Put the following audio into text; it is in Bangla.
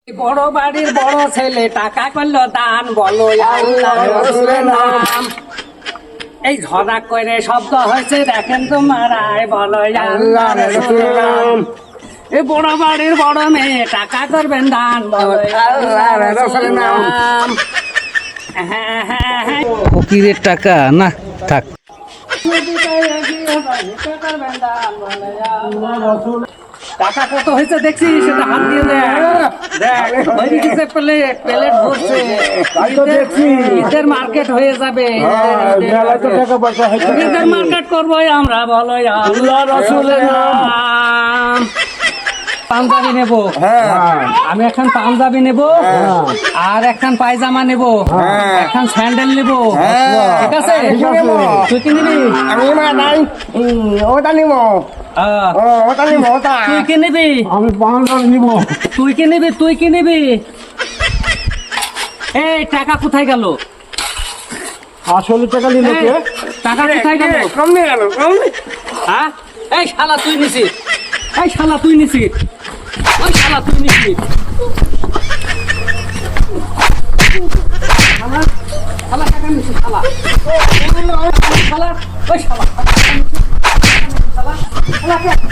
বড় বাড়ির বড় ছেলে টাকা করলো দান, বলো আল্লাহর রাসূলের নাম। এই ঝড়া করে শব্দ হয়েছে দেখেন তোমার, বলো আল্লাহর রাসূলের নাম। এই বড় বাড়ির বড় মেয়ে টাকা করবেন দান, বলো আল্লাহর রাসূলের নাম। হ্যাঁ হ্যাঁ হ্যাঁ, ফকিরের টাকা না থাক। টাকা কত হয়েছে দেখছিস? সেটা হাত দিয়ে দেখ হয়ে গেছে, প্লেট প্লেট ভরছে। ঈদের মার্কেট হয়ে যাবে, ঈদের মার্কেট করবো আমরা, বলো আল্লাহ রাসূলের নাম। পাঞ্জাবি নেব, আমি এখন পাঞ্জাবি নেব, আর একখান পায়জামা নেব, একখান স্যান্ডেল নেব, ঠিক আছে? তুই কি নিবি? ওটা নিব, ওটা নিব, ওটা তুই কি নিবি? আমি পাঞ্জাবি নিব। তুই কি নিবি? তুই কি নিবি? এই টাকা কোথায় গেল? আসলে টাকা নিল এই, কে? টাকা কোথায় গেল? কম নিয়ে গেল, কম। হ্যাঁ, এই শালা তুই নিছিস, এই শালা তুই নিছিস, ওই শালা তুই নিছিস, শালা শালা টাকা নিছিস, শালা শালা, ওই শালা শালা, শালা